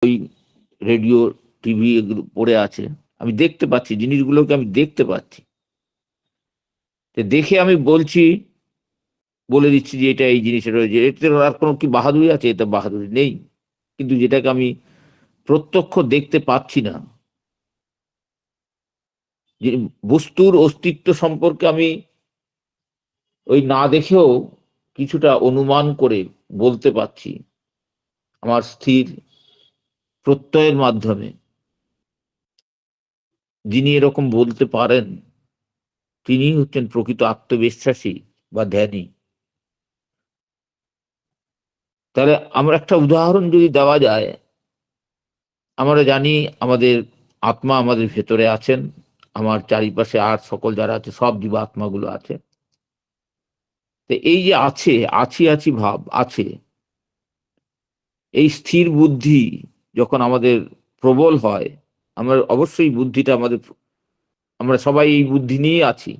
ওই radio, TV এগুলো পড়ে আছে। আমি দেখতে পাচ্ছি, জিনিসগুলোকে আমি দেখতে পাচ্ছি। দেখে আমি বলছি, বলে দিচ্ছি যে এটা এই জিনিসটা রয়েছে। এতে আর কোনো কি বাহাদুরি আছে? এতে বাহাদুরি নেই। কিন্তু যেটাকে আমি প্রত্যক্ষ দেখতে পাচ্ছি না, যে বস্তুর অস্তিত্ব সম্পর্কে আমি ওই না দেখেও কিছুটা অনুমান করে বলতে পারছি আমার স্থির প্রত্যয়ের মাধ্যমে। যিনি এরকম বলতে পারেন, তিনি হচ্ছেন প্রকৃত আত্মবিশ্বাসী বা ধ্যানী। তাহলে আমরা একটা উদাহরণ যদি দেওয়া যায়, আমরা জানি আমাদের আত্মা আমাদের ভেতরে আছেন, আমার চারিপাশে আর সকল যারা আছে সব জীবাত্মাগুলো আছে। তো এই যে আছে, আছি আছি ভাব আছে, এই স্থির বুদ্ধি যখন আমাদের প্রবল হয়, আমরা অবশ্যই বুদ্ধিটা আমাদের, আমরা সবাই এই বুদ্ধি নিয়ে আছি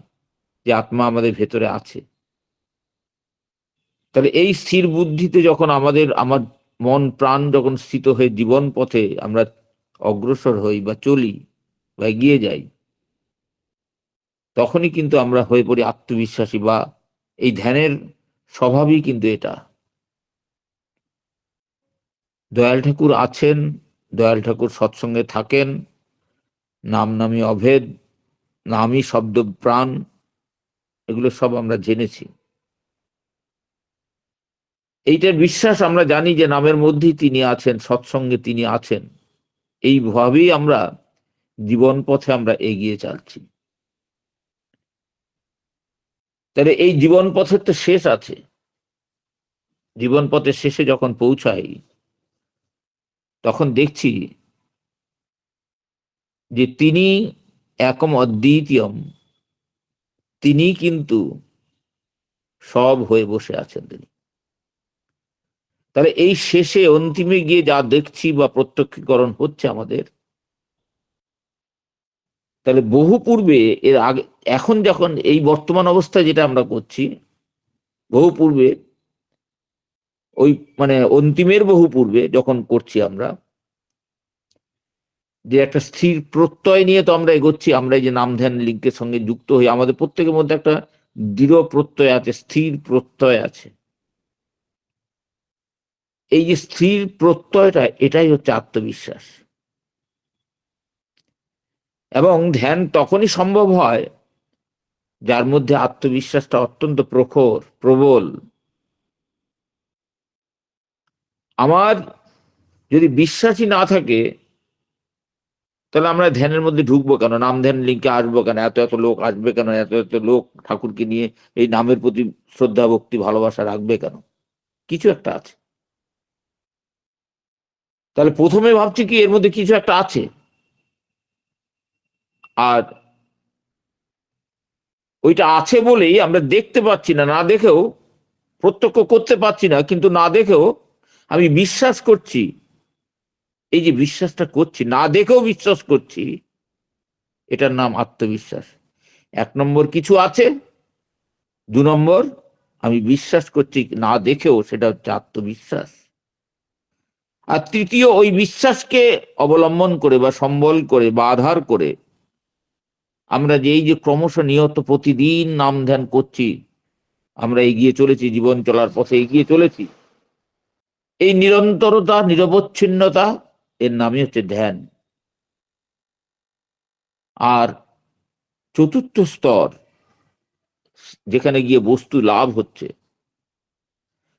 যে আত্মা আমাদের ভেতরে আছে। তাহলে এই স্থির বুদ্ধিতে যখন আমার মন প্রাণ যখন স্থিত হয়ে জীবন পথে আমরা অগ্রসর হই বা চলি বা এগিয়ে যাই, তখনই কিন্তু আমরা হয়ে পড়ি আত্মবিশ্বাসী, বা এই ধ্যানের স্বভাবই কিন্তু এটা। দয়াল ঠাকুর আছেন, দয়াল ঠাকুর সৎসঙ্গে থাকেন, নাম নামই অভেদ, নামই শব্দ প্রাণ, এগুলো সব আমরা জেনেছি। এইটার বিশ্বাস আমরা জানি যে নামের মধ্যেই তিনি আছেন, সৎসঙ্গে তিনি আছেন। এইভাবেই আমরা জীবন পথে আমরা এগিয়ে চলছি। তাহলে এই জীবন পথের তো শেষ আছে। জীবন পথের শেষে যখন পৌঁছাই, তখন দেখছি যে তিনি একম অদ্বিতীয়ম, তিনি কিন্তু সব হয়ে বসে আছেন তিনি। তাহলে এই শেষে অন্তিমে গিয়ে যা দেখছি বা প্রত্যক্ষীকরণ হচ্ছে আমাদের, তাহলে বহু পূর্বে, এর আগে, এখন যখন এই বর্তমান অবস্থায় যেটা আমরা করছি, বহু পূর্বে ওই মানে অন্তিমের বহু পূর্বে যখন করছি আমরা, যে একটা স্থির প্রত্যয় নিয়ে তো আমরা এগোচ্ছি। আমরা এই যে নাম ধ্যান লিঙ্কের সঙ্গে যুক্ত হই, আমাদের প্রত্যেকের মধ্যে একটা দৃঢ় প্রত্যয় আছে, স্থির প্রত্যয় আছে। এই যে স্থির প্রত্যয়টা, এটাই হচ্ছে আত্মবিশ্বাস। এবং ধ্যান তখনই সম্ভব হয় যার মধ্যে আত্মবিশ্বাসটা অত্যন্ত প্রখর, প্রবল। আমার যদি বিশ্বাসই না থাকে, তাহলে আমরা ধ্যানের মধ্যে ঢুকবো কেন? নাম ধ্যান লিঙ্কে আসবো কেন? এত এত লোক আসবে কেন? এত এত লোক ঠাকুরকে নিয়ে এই নামের প্রতি শ্রদ্ধা ভক্তি ভালোবাসা রাখবে কেন? কিছু একটা আছে। তাহলে প্রথমে ভাবছি কি এর মধ্যে কিছু একটা আছে, আর ওইটা আছে বলেই আমরা দেখতে পাচ্ছি না, না দেখেও, প্রত্যক্ষ করতে পারছি না, কিন্তু না দেখেও আমি বিশ্বাস করছি। এই যে বিশ্বাসটা করছি, না দেখেও বিশ্বাস করছি, এটার নাম আত্মবিশ্বাস। 1 নম্বর কিছু আছে, 2 নম্বর আমি বিশ্বাস করছি না দেখেও, সেটা হচ্ছে আত্মবিশ্বাস। আর তৃতীয়, ওই বিশ্বাসকে অবলম্বন করে বা সম্বল করে বা আধার করে আমরা যে এই যে ক্রমশ নিয়ত প্রতিদিন নাম ধ্যান করছি, আমরা এগিয়ে চলেছি, জীবন চলার পথে এগিয়ে চলেছি, এই নিরন্তরতা, নিরবচ্ছিন্নতা, এর নামই হচ্ছে ধ্যান। আর চতুর্থ স্তর, যেখানে গিয়ে বস্তু লাভ হচ্ছে।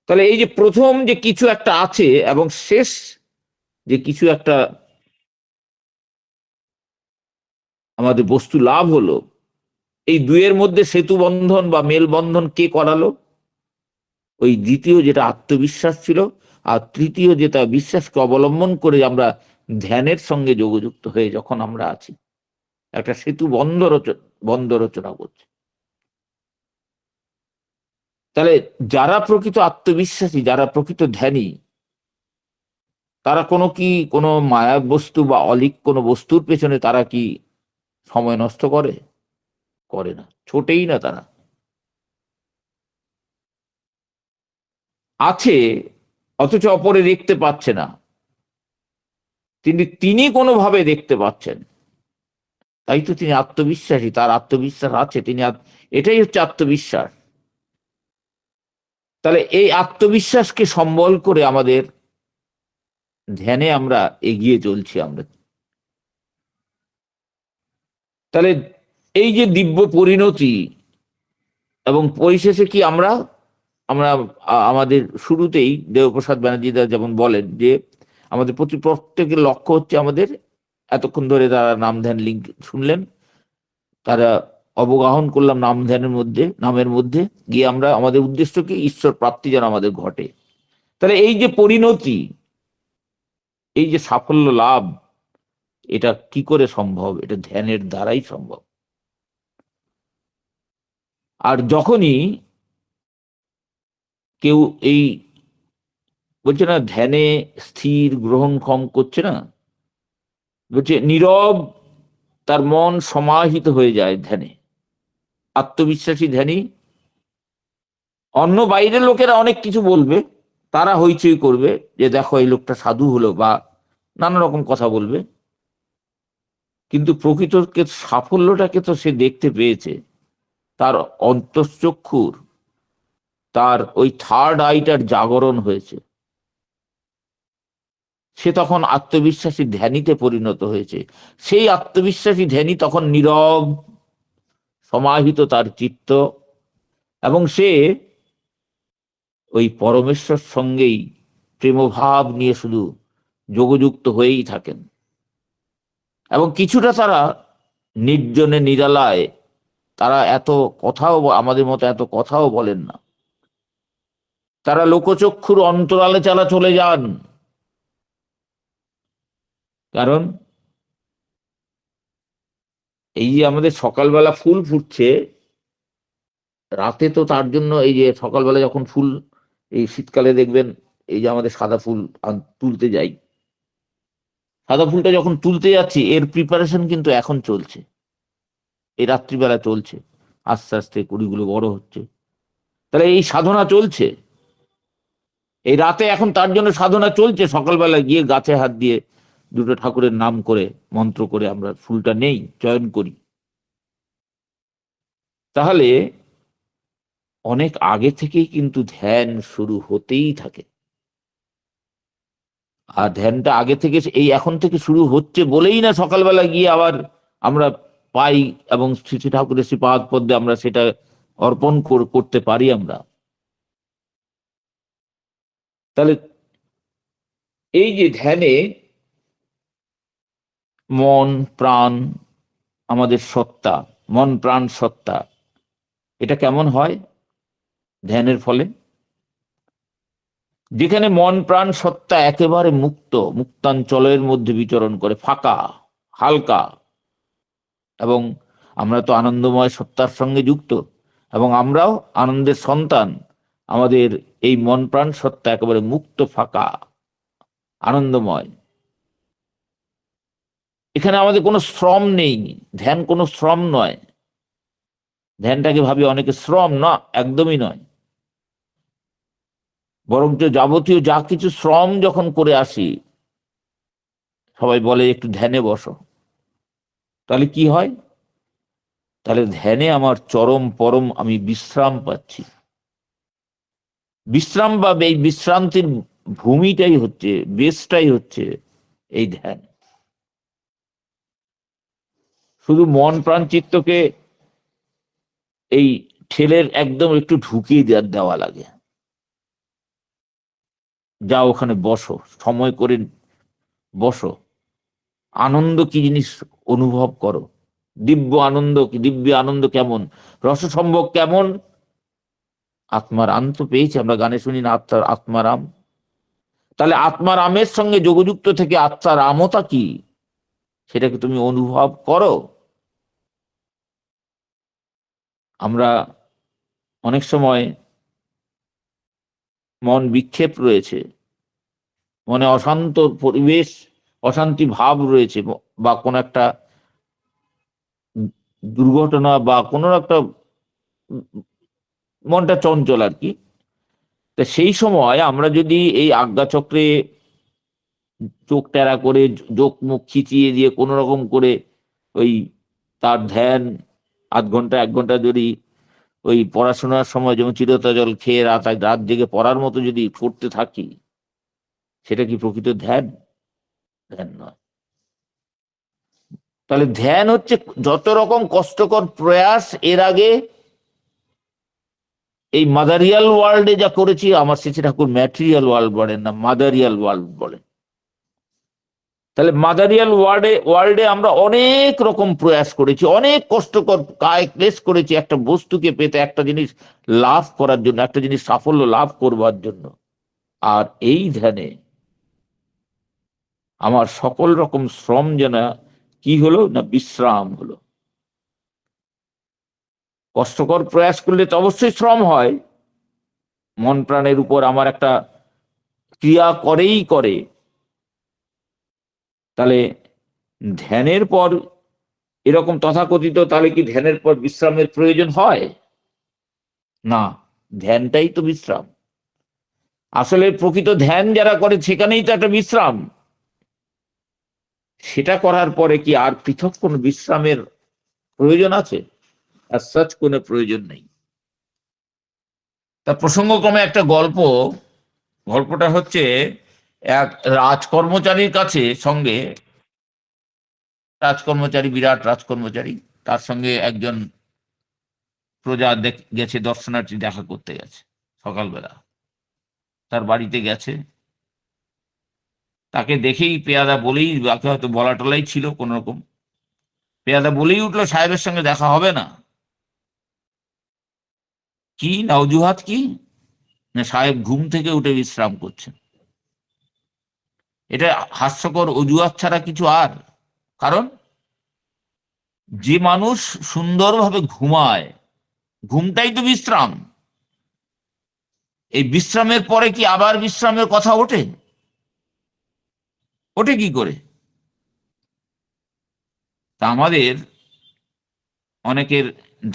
তাহলে এই যে প্রথম যে কিছু একটা আছে, এবং শেষ যে কিছু একটা আমাদের বস্তু লাভ হলো, এই দুয়ের মধ্যে সেতু বন্ধন বা মেলবন্ধন কে করালো? ওই দ্বিতীয় যেটা আত্মবিশ্বাস ছিল, আর তৃতীয় যেটা বিশ্বাসকে অবলম্বন করে আমরা ধ্যানের সঙ্গে যোগযুক্ত হয়ে যখন আমরা আছি, একটা সেতু বন্ধ রচনা করছে। তাহলে যারা প্রকৃত আত্মবিশ্বাসী, যারা প্রকৃত ধ্যানী, তারা কোনো মায়া বস্তু বা অলিক কোনো বস্তুর পেছনে তারা কি সময় নষ্ট করে? করে না, ছোটেই না তারা। আছে, অথচ অপরে দেখতে পাচ্ছে না। তিনি কোনোভাবে দেখতে পাচ্ছেন, তাই তো তিনি আত্মবিশ্বাসী, তার আত্মবিশ্বাস আছে, এটাই হচ্ছে আত্মবিশ্বাস। তাহলে এই আত্মবিশ্বাসকে সম্বল করে আমাদের ধ্যানে আমরা এগিয়ে চলছি আমরা। তাহলে এই যে দিব্য পরিণতি এবং পরিশেষে কি আমরা আমরা আমাদের শুরুতেই দেবপ্রসাদ ব্যানার্জিদা যেমন বলেন যে আমাদের প্রত্যেকের লক্ষ্য হচ্ছে আমাদের, এতক্ষণ ধরে তারা নাম ধ্যান লিঙ্ক শুনলেন, তারা অবগাহন করলাম নামের মধ্যে গিয়ে আমরা আমাদের উদ্দেশ্য কি ঈশ্বর প্রাপ্তি যেন আমাদের ঘটে। তাহলে এই যে পরিণতি, এই যে সাফল্য লাভ, এটা কি করে সম্ভব? এটা ধ্যানের দ্বারাই সম্ভব। আর যখনই কেউ এই বলছে না ধ্যানে স্থির গ্রহণক্ষম করছে না, বলছে নীরব, তার মন সমাহিত হয়ে যায় ধ্যানে, আত্মবিশ্বাসী ধ্যানী। অন্য বাইরের লোকেরা অনেক কিছু বলবে, তারা হইচই করবে যে দেখো এই লোকটা সাধু হলো, বা নানা রকম কথা বলবে, কিন্তু প্রকৃত সাফল্যটাকে তো সে দেখতে পেয়েছে। তার অন্তঃচক্ষুর, তার ওই থার্ড আইটার জাগরণ হয়েছে, সে তখন আত্মবিশ্বাসী ধ্যানীতে পরিণত হয়েছে। সেই আত্মবিশ্বাসী ধ্যানী তখন নীরব, সমাহিত তার চিত্ত, এবং সে ওই পরমেশ্বর সঙ্গেই প্রেমভাব নিয়ে শুধু যোগযুক্ত হয়েই থাকেন। এবং কিছুটা তারা নির্জনে নিরালায়, তারা এত কথাও আমাদের মতো এত কথাও বলেন না, তারা লোকচক্ষুর অন্তরালে চলে যান। কারণ এই যে আমাদের সকালবেলা ফুল ফুটছে, রাতে তো তার জন্য এই যে সকালবেলা যখন ফুল, এই শীতকালে দেখবেন এই যে আমাদের সাদা ফুল তুলতে যাই, সাদা ফুলটা যখন তুলতে যাচ্ছি এর প্রিপারেশন কিন্তু এখন চলছে, এই রাত্রিবেলা চলছে, আস্তে আস্তে কুড়িগুলো বড় হচ্ছে। তাহলে এই সাধনা চলছে, এই রাতে এখন তার জন্য সাধনা চলছে। সকালবেলা গিয়ে গাছে হাত দিয়ে দুটো ঠাকুরের নাম করে মন্ত্র করে আমরা ফুলটা নেই, চয়ন করি। তাহলে অনেক আগে থেকেই কিন্তু ধ্যান শুরু হতেই থাকে। আর ধ্যানটা আগে থেকে, এই এখন থেকে শুরু হচ্ছে বলেই না সকালবেলা গিয়ে আবার আমরা পাই, এবং শ্রী ঠাকুরের শ্রীপাদ পদ্মে আমরা সেটা অর্পণ করতে পারি আমরা। তাহলে এই যে ধ্যানে মন প্রাণ, আমাদের সত্তা, মন প্রাণ সত্তা, এটা কেমন হয় ধ্যানের ফলে? যেখানে মন প্রাণ সত্তা একেবারে মুক্তাঞ্চলের মধ্যে বিচরণ করে, ফাঁকা, হালকা, এবং আমরা তো আনন্দময় সত্তার সঙ্গে যুক্ত, এবং আমরাও আনন্দের সন্তান। আমাদের এই মন প্রাণ সত্তা একেবারে মুক্ত, ফাঁকা, আনন্দময়। এখানে আমাদের কোনো শ্রম নেই, ধ্যান কোনো শ্রম নয়। ধ্যানটাকে ভাবি অনেকে শ্রম, না, একদমই নয়। বরঞ্চ যাবতীয় যা কিছু শ্রম যখন করে আসি, সবাই বলে একটু ধ্যানে বসো, তাহলে কি হয়? তাহলে ধ্যানে আমার চরম পরম আমি বিশ্রাম পাচ্ছি। বিশ্রাম বা এই বিশ্রান্তির ভূমিটাই হচ্ছে, বেসটাই হচ্ছে এই ধ্যান। শুধু মন প্রাণ চিত্তকে এই ঠেলের একদম একটু ঢুকিয়ে দেওয়া লাগে, যা ওখানে বসো, সময় করে বসো, আনন্দ কি জিনিস অনুভব করো, দিব্য আনন্দ কি, দিব্য আনন্দ কেমন, রসসম্ভোগ কেমন, আত্মার আম তো পেয়েছি, আমরা গানে শুনি না আত্মারাম। তাহলে আত্মার আমের সঙ্গে যোগযুক্ত থেকে আত্মার আমতা কি, সেটাকে তুমি অনুভব করো। আমরা অনেক সময় মন বিক্ষেপ রয়েছে, মনে অশান্ত পরিবেশ, অশান্তি ভাব রয়েছে, বা কোন একটা দুর্ঘটনা বা কোনো একটা মনটা চঞ্চল আর কি। তা সেই সময় আমরা যদি এই আজ্ঞাচক্রে চোখ টেরা করে, চোখ মুখ খিচিয়ে দিয়ে কোনো রকম করে ওই তার ধ্যান আধ ঘন্টা 1 ঘন্টা যদি ওই পড়াশোনার সময় যেমন চিরতা জল খেয়ে রাত রাত জেগে পড়ার মতো যদি করতে থাকি, সেটা কি প্রকৃত ধ্যান? ধ্যান নয়। তাহলে ধ্যান হচ্ছে যত রকম কষ্টকর প্রয়াস এর আগে এই মাদারিয়াল ওয়ার্ল্ডে যা করেছি, আমার শ্রী ঠাকুর ম্যাটেরিয়াল ওয়ার্ল্ড বলেন না, মাদারিয়াল ওয়ার্ল্ড বলেন। তাহলে মাদারিয়াল ওয়ার্ল্ডে আমরা অনেক রকম প্রয়াস করেছি, অনেক কষ্টকর কায় ক্লেশ করেছি একটা বস্তুকে পেতে, একটা জিনিস লাভ করার জন্য, একটা জিনিস সাফল্য লাভ করবার জন্য। আর এই ধ্যানে আমার সকল রকম শ্রম যেন কি হলো না, বিশ্রাম হলো। কষ্টকর প্রয়াস করলে তো অবশ্যই শ্রম হয়, মন প্রাণের উপর আমার একটা ক্রিয়া করেই করে। তাহলে ধ্যানের পর এরকম তথাকথিত, তাহলে কি ধ্যানের পর বিশ্রামের প্রয়োজন হয় না? ধ্যানটাই তো বিশ্রাম। আসলে প্রকৃত ধ্যান যারা করে সেখানেই তো একটা বিশ্রাম। সেটা করার পরে কি আর পৃথক কোন বিশ্রামের প্রয়োজন আছে? আর সাচ কোনো প্রয়োজন নেই। তা প্রসঙ্গক্রমে একটা গল্পটা হচ্ছে এক রাজকর্মচারীর কাছে সঙ্গে, রাজকর্মচারী, বিরাট রাজকর্মচারী, তার সঙ্গে একজন প্রজা গেছে, দর্শনার্থী দেখা করতে গেছে সকালবেলা, তার বাড়িতে গেছে। তাকে দেখেই পেয়াদা বলেই, বাকি হয়তো বলা টলাই ছিল কোন রকম, পেয়াদা বলেই উঠলো, সাহেবের সঙ্গে দেখা হবে না? কি না অজুহাত কি না, সাহেব ঘুম থেকে উঠে বিশ্রাম করছেন। এটা হাস্যকর অজুহাত ছাড়া কিছু আর। কারণ যে মানুষ সুন্দরভাবে ঘুমায়, ঘুমটাই তো বিশ্রাম। এই বিশ্রামের পরে কি আবার বিশ্রামের কথা ওঠে? ওঠে কি করে? তা আমাদের অনেকের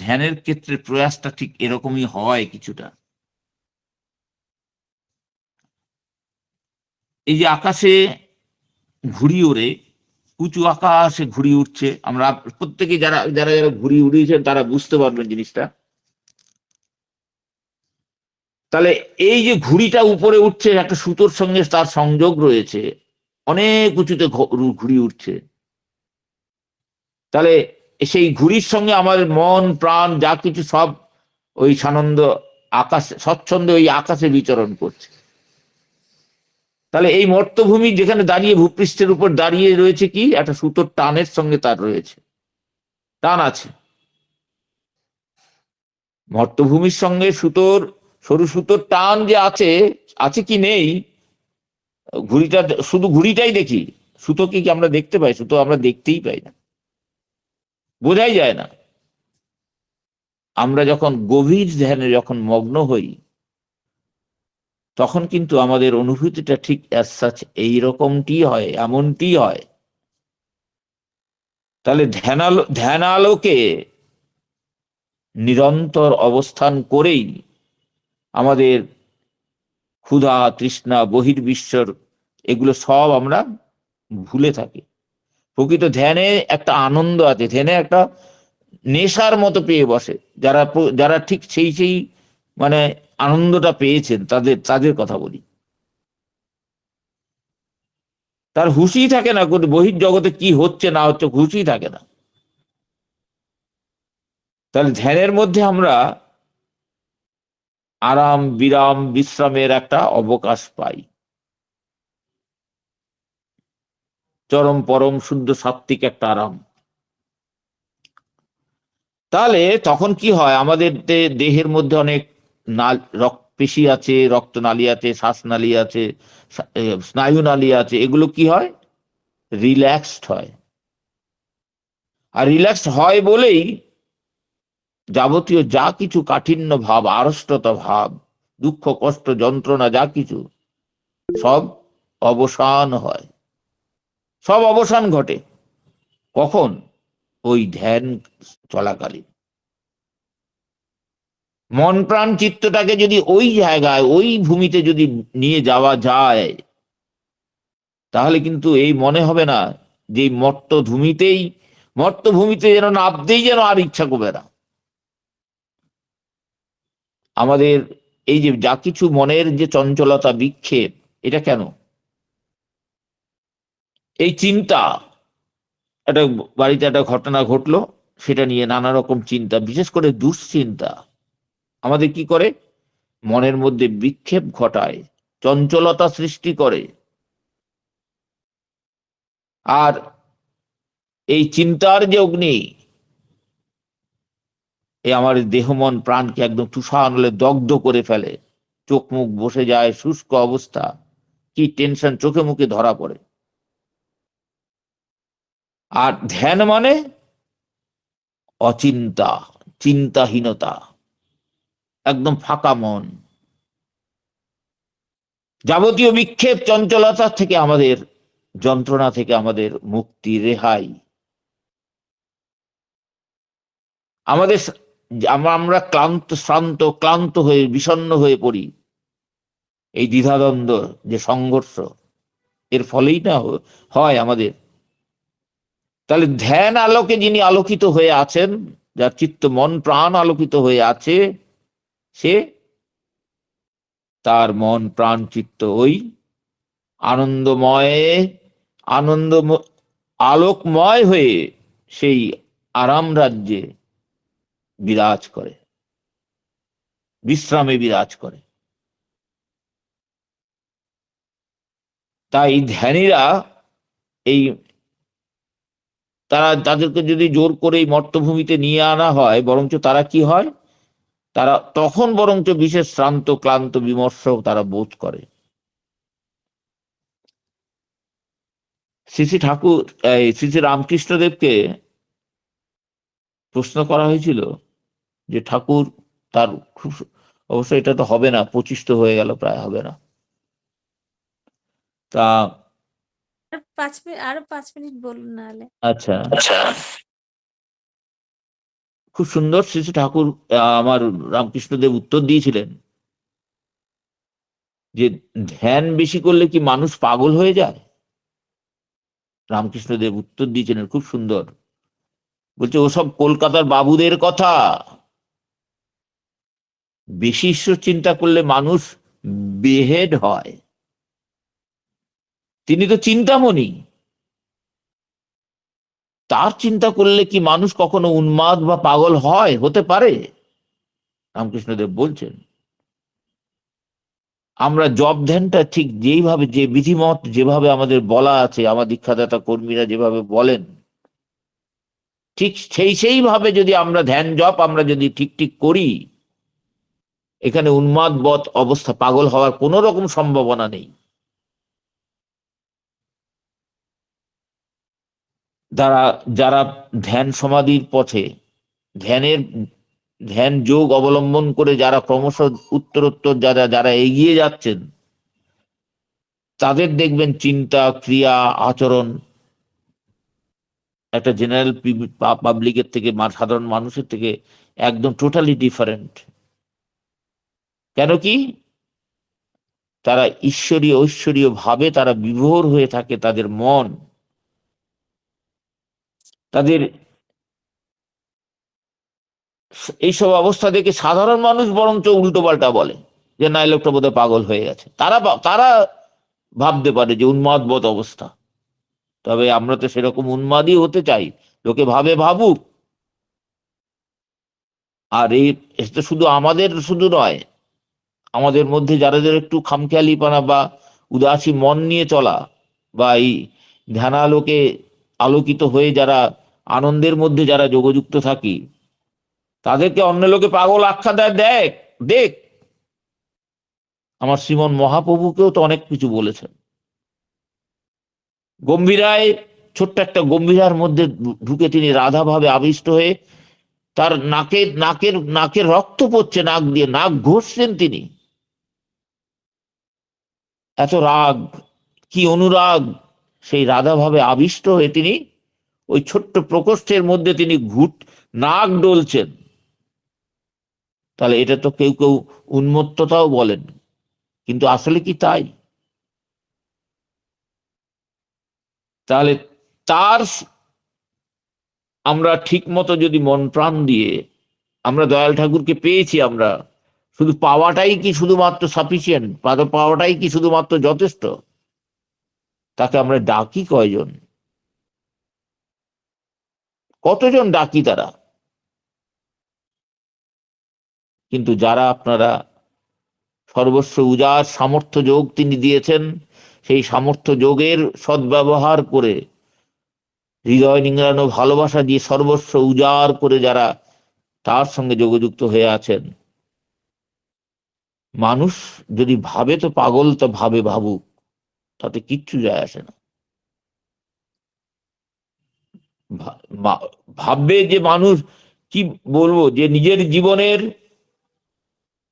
ধ্যানের ক্ষেত্রে প্রয়াসটা ঠিক এরকমই হয় কিছুটা। এই যে আকাশে ঘুড়ি ওড়ে, উঁচু আকাশে ঘুড়ি উঠছে, আমরা প্রত্যেকে যারা যারা যারা ঘুড়ি উড়িয়েছেন তারা বুঝতে পারবেন জিনিসটা। তাহলে এই যে ঘুড়িটা উপরে উঠছে, একটা সুতোর সঙ্গে তার সংযোগ রয়েছে, অনেক উঁচুতে ঘুড়ি উঠছে। তাহলে সেই ঘুড়ির সঙ্গে আমাদের মন প্রাণ যা কিছু সব ওই সানন্দ আকাশ, স্বচ্ছন্দে ওই আকাশে বিচরণ করছে। তাহলে এই মর্তভূমি যেখানে দাঁড়িয়ে, ভূপৃষ্ঠের উপর দাঁড়িয়ে রয়েছে কি, একটা সুতোর টানের সঙ্গে তার রয়েছে, টান আছে। মর্তভূমির সঙ্গে সুতোর, সরু সুতোর টান যে আছে, আছে কি নেই? ঘুড়িটা, শুধু ঘুড়িটাই দেখি, সুতো কি আমরা দেখতে পাই? সুতো আমরা দেখতেই পাই না, বোঝাই যায় না। আমরা যখন গভীর ধ্যানে যখন মগ্ন হই, তখন কিন্তু আমাদের অনুভূতিটা ঠিক অ্যাজ সাচ এইরকমটি হয়, এমনটি হয়। তাহলে ধ্যানালোকে নিরন্তর অবস্থান করেই আমাদের ক্ষুধা তৃষ্ণা বহির্বিশ্বর এগুলো সব আমরা ভুলে থাকি। প্রকৃত ধ্যানে একটা আনন্দ আছে, ধ্যানে একটা নেশার মতো পেয়ে বসে। যারা যারা ঠিক সেই সেই মানে আনন্দটা পেয়েছেন, তাদের তাদের কথা বলি। তার হুঁশই থাকে না বহির জগতে কি হচ্ছে না হচ্ছে, হুঁশই থাকে না। তাহলে ধ্যানের মধ্যে আমরা আরাম বিরাম বিশ্রামের একটা অবকাশ পাই, চরম পরম শুদ্ধ সাত্ত্বিক একটা আরাম। তাহলে তখন কি হয়, আমাদের দেহের মধ্যে অনেক পেশি আছে, রক্তনালী আছে, শ্বাসনালী আছে, স্নায়ু নালী আছে, এগুলো কি হয়, রিল্যাক্সড হয়। আর রিল্যাক্সড হয় বলেই যাবতীয় যা কিছু কাঠিন্য ভাব, আড়ষ্টতা ভাব, দুঃখ কষ্ট যন্ত্রণা যা কিছু সব অবসান হয়, সব অবসান ঘটে। কখন? ওই ধ্যান চলাকালীন। মন প্রাণ চিত্তটাকে যদি ওই জায়গায়, ওই ভূমিতে যদি নিয়ে যাওয়া যায়, তাহলে কিন্তু এই মনে হবে না যে মর্তভূমিতে যেন নামতেই যেন আর ইচ্ছা করবে না। আমাদের এই যে যা কিছু মনের যে চঞ্চলতা বিক্ষেপ, এটা কেন? এই চিন্তা, একটা বাড়িতে একটা ঘটনা ঘটলো, সেটা নিয়ে নানা রকম চিন্তা, বিশেষ করে দুশ্চিন্তা আমাদের কি করে, মনের মধ্যে বিক্ষেপ ঘটায়, চঞ্চলতা সৃষ্টি করে। আর এই চিন্তার যে অগ্নি, এই আমার দেহ মন প্রাণকে একদম তুষার দগ্ধ করে ফেলে, চোখ মুখ বসে যায়, শুষ্ক অবস্থা, কি টেনশন চোখে মুখে ধরা পড়ে। আর ধ্যান মানে অচিন্তা, চিন্তাহীনতা, একদম ফাঁকা মন, যাবতীয় বিক্ষেপ চঞ্চলতা থেকে আমাদের, যন্ত্রণা থেকে আমাদের মুক্তি, রেহাই। আমাদের আমরা ক্লান্ত হয়ে বিষণ্ণ হয়ে পড়ি, এই দ্বিধাদ্বন্দ্ব যে সংঘর্ষ, এর ফলেই না হয় আমাদের। তাহলে ধ্যান আলোকে যিনি আলোকিত হয়ে আছেন, যার চিত্ত মন প্রাণ আলোকিত হয়ে আছে, সে, তার মন প্রাণ চিত্ত ওই আনন্দময়, আনন্দ আলোকময় হয়ে সেই আরাম রাজ্যে বিরাজ করে, বিশ্রামে বিরাজ করে। তাই ধ্যানীরা এই, তাদেরকে যদি জোর করে এই মর্তভূমিতে নিয়ে আনা হয়, বরঞ্চ তারা কি হয়, তারা তখন বরঞ্চ বিশেষ শ্রান্ত ক্লান্ত বিমর্ষ তারা বোধ করে। শ্রী শ্রী ঠাকুর, শ্রী শ্রী রামকৃষ্ণদেবকে প্রশ্ন করা হয়েছিল যে ঠাকুর, তার খুব, অবশ্যই এটা তো হবে না, 25 তো হয়ে গেল, প্রায় হবে না, তা 5 মিনিট, আরো 5 মিনিট বলুন নাহলে। আচ্ছা আচ্ছা, খুব সুন্দর শ্রী শ্রী ঠাকুর আমার রামকৃষ্ণদেব উত্তর দিয়েছিলেন যে ধ্যান বেশি করলে কি মানুষ পাগল হয়ে যায়? রামকৃষ্ণদেব উত্তর দিয়েছিলেন খুব সুন্দর, বলছে ওসব কলকাতার বাবুদের কথা, বেশি ঈশ্বর চিন্তা করলে মানুষ বেহেড হয়। তিনি তো চিন্তামণি, তার চিন্তা করলে কি মানুষ কখনো উন্মাদ বা পাগল হয়, হতে পারে? রামকৃষ্ণদেব বলছেন আমরা জব ধ্যানটা ঠিক যেইভাবে, যে বিধিমত যেভাবে আমাদের বলা আছে, আমার দীক্ষাদাতা কর্মীরা যেভাবে বলেন, ঠিক সেইভাবে যদি আমরা ধ্যান জপ আমরা যদি ঠিক ঠিক করি, এখানে উন্মাদ বৎ অবস্থা, পাগল হওয়ার কোন রকম সম্ভাবনা নেই। যারা যারা ধ্যান সমাধির পথে, ধ্যানের ধ্যান যোগ অবলম্বন করে যারা ক্রমশ উত্তরোত্তর যারা যারা এগিয়ে যাচ্ছেন, তাদের দেখবেন চিন্তা, ক্রিয়া, আচরণ একটা জেনারেল পাবলিকের থেকে, সাধারণ মানুষের থেকে একদম টোটালি ডিফারেন্ট। কেন কি? তারা ঈশ্বরীয় ঐশ্বরীয় ভাবে তারা বিভোর হয়ে থাকে, তাদের মন, তাদের এইসব অবস্থা দেখে সাধারণ মানুষ বরঞ্চ উল্টো পাল্টা বলে যে না, এই লোকটা বোধহয় পাগল হয়ে গেছে। তারা তারা ভাবতে পারে যে উন্মাদবোধ অবস্থা। তবে আমরা তো সেরকম উন্মাদই হতে চাই, লোকে ভাবে ভাবুক। আর এটা শুধু আমাদের শুধু নয়, আমাদের মধ্যে যারা যারা একটু খামখেয়ালিপনা বা উদাসী মন নিয়ে চলা, বা এই ধ্যানালোকে আলোকিত হয়ে যারা আনন্দের মধ্যে যারা যোগযুক্ত থাকি, তাদেরকে অন্য লোকে পাগল আখ্যা দেয়। দেখ দেখ, আমার শ্রীমন মহাপ্রভুকেও তো অনেক কিছু বলেছেন। গম্ভীরায়, ছোট্ট একটা গম্ভীরার মধ্যে ঢুকে তিনি রাধা ভাবে আবিষ্ট হয়ে, তার নাকের রক্ত পড়ছে, নাক দিয়ে নাক ঘষছেন তিনি, এত রাগ, কি অনুরাগ, সেই রাধা ভাবে আবিষ্ট হয়ে তিনি ওই ছোট্ট প্রকোষ্ঠের মধ্যে তিনি নাক ডলছেন। তাহলে এটা তো কেউ কেউ উন্মত্ততাও বলেন, কিন্তু আসলে কি তাই? তাহলে তার আমরা ঠিক মতো যদি মন প্রাণ দিয়ে আমরা দয়াল ঠাকুরকে পেয়েছি, আমরা শুধু পাওয়াটাই কি শুধুমাত্র সাফিসিয়েন্ট, পাওয়াটাই কি শুধুমাত্র যথেষ্ট? তাকে আমরা ডাকি কয়জন? কতজন ডাকি তারা? কিন্তু যারা আপনারা সর্বস্ব উজাড় সামর্থ্য যোগ তিনি দিয়েছেন, সেই সামর্থ্য যোগের সদ্ব্যবহার করে হৃদয় নিংড়ানো ভালোবাসা দিয়ে সর্বস্ব উজাড় করে যারা তার সঙ্গে যোগযুক্ত হয়ে আছেন, মানুষ যদি ভাবে তো পাগল, তো ভাবে ভাবুক, তাতে কিচ্ছু যায় আসে না। ভাববে যে মানুষ, কি বলবো, যে নিজের জীবনের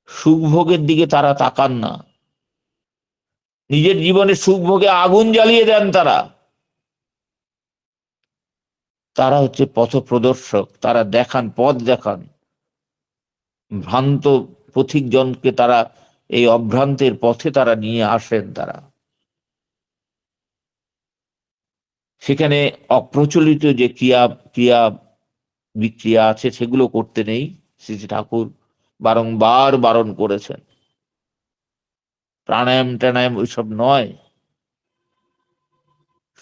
সুখভোগের দিকে তারা তাকান না, নিজের জীবনের সুখভোগে আগুন জ্বালিয়ে দেন তারা। তারা হচ্ছে পথ প্রদর্শক, তারা দেখান, পথ দেখান। ভ্রান্ত পথিক জনকে তারা এই অভ্রান্তের পথে তারা নিয়ে আসেন। তারা সেখানে অপ্রচলিত যে ক্রিয়া ক্রিয়া বিক্রিয়া আছে সেগুলো করতে নেই। শ্রী শ্রী ঠাকুর বারংবার বারণ করেছেন। প্রাণায়াম টানায়াম ওইসব নয়।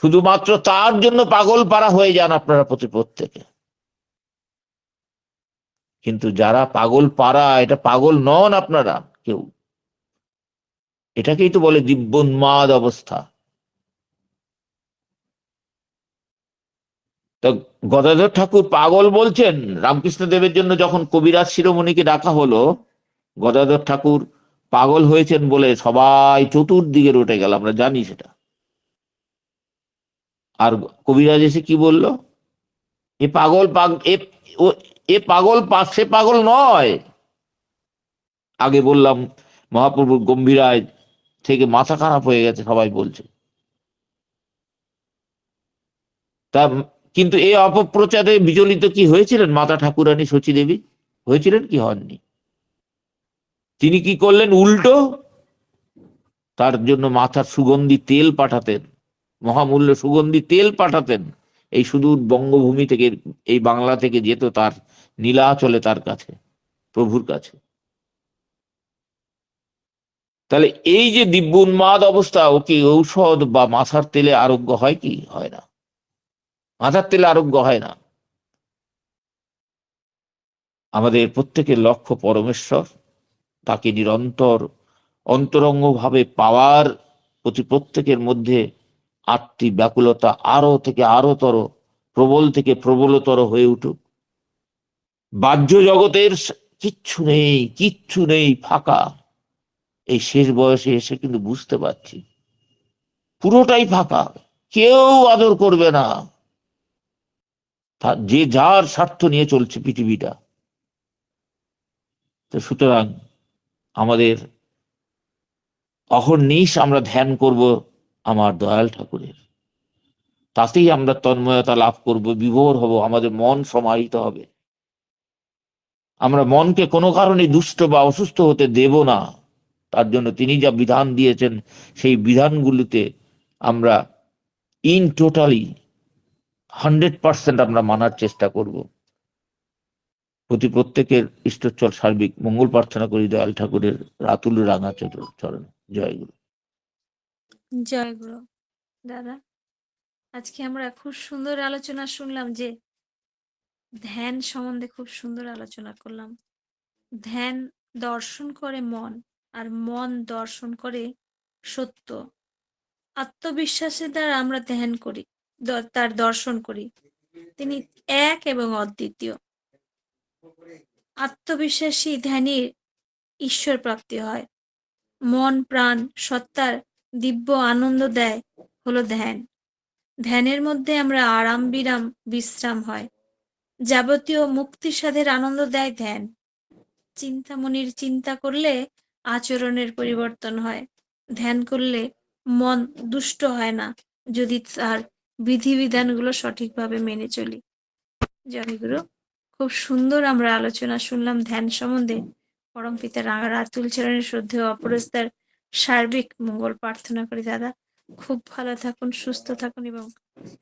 শুধুমাত্র তার জন্য পাগল পারা হয়ে যান আপনারা প্রত্যেকে। কিন্তু যারা পাগল পারা, এটা পাগল নন আপনারা কেউ। এটাকেই তো বলে দিব্যোন্মাদ অবস্থা। তো গদাধর ঠাকুর পাগল বলছেন রামকৃষ্ণ দেবের জন্য যখন কবিরাজ শিরোমণিকে ডাকা হলো, গদাধর ঠাকুর পাগল হয়েছেন বলে সবাই চতুর্দিকে রটে গেল, আমরা জানি সেটা। আর কবিরাজ এসে কি বলল? এ পাগল এ পাগল, সে পাগল নয়। আগে বললাম মহাপ্রভুর গম্ভীরায় থেকে মাথা খারাপ হয়ে গেছে সবাই বলছে। তা কিন্তু এই অপপ্রচারে বিচলিত কি হয়েছিলেন মাতা ঠাকুরানী শচী দেবী? হয়েছিলেন কি হননি? তিনি কি করলেন? উল্টো তার জন্য মাথার সুগন্ধি তেল পাঠাতেন, মহামূল্য সুগন্ধি তেল পাঠাতেন। এই সুদূর বঙ্গভূমি থেকে, এই বাংলা থেকে যেত তার নীলাচলে, তার কাছে, প্রভুর কাছে। তাহলে এই যে দিব্য উন্মাদ অবস্থা, ও কি ঔষধ বা মাথার তেলে আরোগ্য হয় কি? হয় না। মাথার তেলে আরোগ্য হয় না। আমাদের প্রত্যেকের লক্ষ্য পরমেশ্বর, তাকে নিরন্তর অন্তরঙ্গ ভাবে পাওয়ার প্রতি প্রত্যেকের মধ্যে আত্মি ব্যাকুলতা আরো থেকে আরোতর, প্রবল থেকে প্রবলতর হয়ে উঠুক। বাহ্য জগতের কিচ্ছু নেই, কিচ্ছু নেই, ফাঁকা। এই শেষ বয়সে এসে কিন্তু বুঝতে পারছি পুরোটাই ফাঁকা। কেউ আদর করবে না, যে যার স্বার্থ নিয়ে চলছে পৃথিবীটা। তো সুতরাং আমাদের অহর্নিশ আমরা ধ্যান করব আমার দয়াল ঠাকুরের। তাতেই আমরা তন্ময়তা লাভ করব, বিভোর হব, আমাদের মন সমাহিত হবে। আমরা মনকে কোনো কারণে দুষ্ট বা অসুস্থ হতে দেব না। তার জন্য তিনি যা বিধান দিয়েছেন সেই বিধানগুলিতে আমরা ইন টোটালি 100% আমরা মানার চেষ্টা করব। প্রত্যেকের ইষ্টচল সার্বিক মঙ্গল প্রার্থনা করি দয়াল ঠাকুরের রাতুল রাঙা চরণ। জয় গুরু। জয় গুরু। দাদা, আজকে আমরা খুব সুন্দর আলোচনা শুনলাম, যে ধ্যান সম্বন্ধে খুব সুন্দর আলোচনা করলাম। ধ্যান দর্শন করে মন, আর মন দর্শন করে সত্য। আত্মবিশ্বাসের দ্বারা আমরা ধ্যান করি, তার দর্শন করি। তিনি এক এবং অদ্বিতীয়। আত্মবিশ্বাসী ধ্যানের ঈশ্বর প্রাপ্তি হয়। মন প্রাণ সত্তার দিব্য আনন্দ দেয় হলো ধ্যান। ধ্যানের মধ্যে আমরা আরাম বিরাম বিশ্রাম হয়। যাবতীয় মুক্তি সাধের আনন্দ দেয় ধ্যান। চিন্তামণির চিন্তা করলে আচরণের পরিবর্তন হয়। ধ্যান করলে মন দুষ্ট হয় না, যদি তার বিধিবিধানগুলো সঠিকভাবে মেনে চলি। জয় গুরু। খুব সুন্দর আমরা আলোচনা শুনলাম ধ্যান সম্বন্ধে। পরম পিতা রাতুল চরণের শ্রদ্ধেয় অপরস্তার সার্বিক মঙ্গল প্রার্থনা করি। দাদা, খুব ভালো থাকুন, সুস্থ থাকুন এবং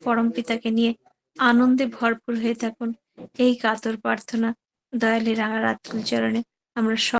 পরম পিতাকে নিয়ে আনন্দে ভরপুর হয়ে থাকুন। এই কাতর প্রার্থনা দয়ালের রাঙা রাতুল চরণে আমরা